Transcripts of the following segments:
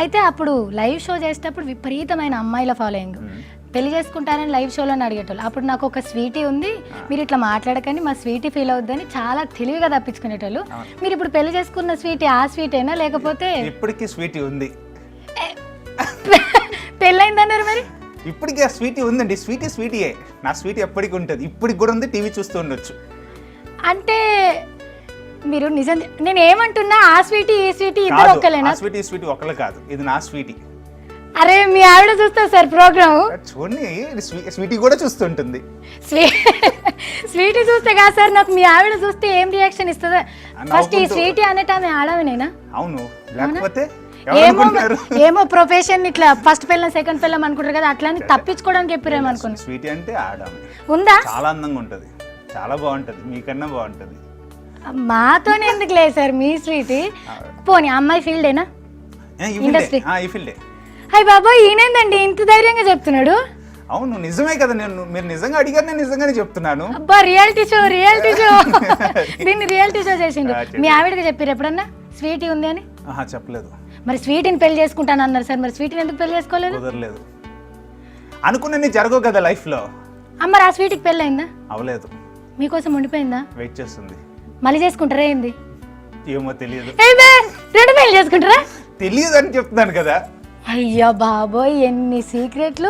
అయితే అప్పుడు live show చేసేటప్పుడు విపరీతమైన అమ్మాయిల ఫాలోయింగ్. పెళ్లి చేసుకుంటారని లైవ్ షోలోనే అడిగేటోళ్ళు. అప్పుడు నాకు ఒక స్వీటీ ఉంది, మీరు ఇట్లా మాట్లాడకండి మా స్వీటీ ఫీల్ అవుద్దని చాలా తెలివిగా తప్పించుకునేటోళ్ళు. మీరు ఇప్పుడు పెళ్లి చేసుకున్న స్వీటీ ఆ స్వీటేనా లేకపోతే ఇప్పటికీ స్వీటీ ఉంది? పెళ్ళైందన్నారు మరి? ఇప్పటికీ ఆ స్వీటీ ఉందండి. స్వీటీయే నా స్వీటీ ఎప్పటికీ ఉంటుంది. ఇప్పటికి కూడా ఉంది, టీవీ చూస్తూ ఉండొచ్చు. అంటే మీరు నిజం, నేను ఏమంటున్నా ఆ స్వీటీ ఈ స్వీటీ ఇద్దరు ఒక్కలేనా? స్వీటీ ఒక్కలే కాదు, ఇది నా స్వీటీ. అరే మీ ఆవిడ చూస్తా సార్ ప్రోగ్రామ్ చూడండి, స్వీటీ కూడా చూస్తుంటుంది. స్వీటీ చూస్తే కాదు సార్, నాకు మీ ఆవిడ చూస్తే ఏం రియాక్షన్ ఇస్తుందా? ఫస్ట్ ఈ స్వీటీ అనేట ఆమె ఆడవినేనా? అవును, లేకపోతే ఏమో ప్రొఫెషన్ ఇట్లా ఫస్ట్ పిల్లం సెకండ్ పిల్లం అనుకుంటారు కదా, అట్లా తప్పించుకోవడానికి చెప్పారేమో అనుకున్నా. స్వీటీ అంటే ఆడమే ఉందా? చాలా అందంగా ఉంటది, చాలా బాగుంటది, మీకన్నా బాగుంటది. మాతోనే ఎందుకు లేదు సార్ మీ స్వీటీ? పోనీ అమ్మాయి ఫీల్డేనా? ఇండస్ట్రీ ఈ ఫీల్డే. అయ్య బాబా, ఈయనేందండి ఇంత ధైర్యంగా చెప్తున్నాడు? అవును నిజమే కదా, మీరు నిజంగా అడిగారు, నేను నిజంగానే చెప్తున్నాను. అబ్బా రియాలిటీ షో దీన్ని రియాలిటీ షో చేసిండు. మీ ఆవిడకి చెప్పారు ఎప్పుడన్నా స్వీటీ ఉంది అని? చెప్పలేదు. మరి స్వీటీని పెళ్లి చేసుకుంటాను అన్నారు సార్, మరి స్వీటీని ఎందుకు పెళ్లి చేసుకోలేదు? కుదరలేదు. అనుకున్నది జరగవు కదా లైఫ్ లో. మరి ఆ స్వీటీకి పెళ్ళి అయిందా? అవలేదు. మీకోసం ఉండిపోయిందా? వెయిట్ చేస్తుంది. మళ్ళీ చేసుకుంటారా ఏంది? ఏమో తెలియదు. రెండు పెళ్లి చేసుకుంటారా? తెలియదు అని చెప్తున్నాను కదా. అయ్యా బాబోయ్, ఎన్ని సీక్రెట్లు.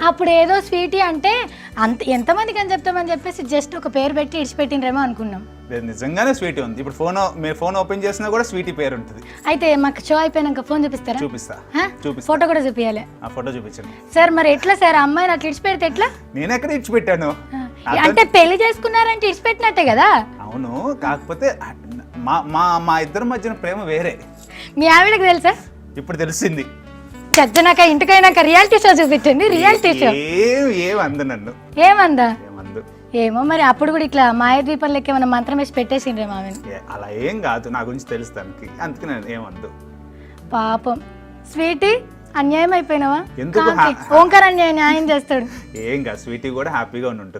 అప్పుడు ఏదో స్వీటీ అంటే అంత ఎంతమందికి అని చెప్తామని చెప్పేసి జస్ట్ ఒక పేరు పెట్టి ఇడిచిపెట్టినరేమో అనుకున్నాం. నిజంగానే స్వీటీ ఉంది. ఇప్పుడు మీరు ఫోన్ ఓపెన్ చేసినా కూడా స్వీటీ పేరు ఉంటుంది. అయితే మాకు షో అయిపోయినాక ఫోన్ చూపిస్తారా? చూపిస్తా. ఫోటో కూడా చూపించాలి. ఫోటో చూపించండి సార్. మరి ఎట్లా సార్, అమ్మాయిని అట్లా ఇడిచిపెడితే ఎట్లా? నేను ఎక్కడ ఇడిచిపెట్టాను? అంటే పెళ్లి చేసుకున్నారంటే ఇడిచిపెట్టినట్టే కదా. అవును, కాకపోతే మా ఇద్దరి మధ్యన ప్రేమ వేరే. మీ ఆవిడకి తెలుసా? ఇప్పుడు తెలిసింది. చచ్చనాక ఇంటికైనాక రియాలిటీ షో చూపించండి. రియాలిటీ షో ఏమందు నన్ను? ఏమందా? ఏమో మరి. అప్పుడు కూడా ఇట్లా మాయద్వీపం లెక్క ఏమైనా మంత్రం వేసి పెట్టేసిండ్రే మామని? అలా ఏం కాదు, నా గురించి తెలుసు దానికి, అందుకే నేను ఏమందు. పాపం స్వీటీ, అన్యాయం అయిపోయినావా? ఎందుకు? ఓంకార్ న్యాయం చేస్తాడు. ఏం కాదు, స్వీటీ కూడా హ్యాపీగా ఉంటుంది.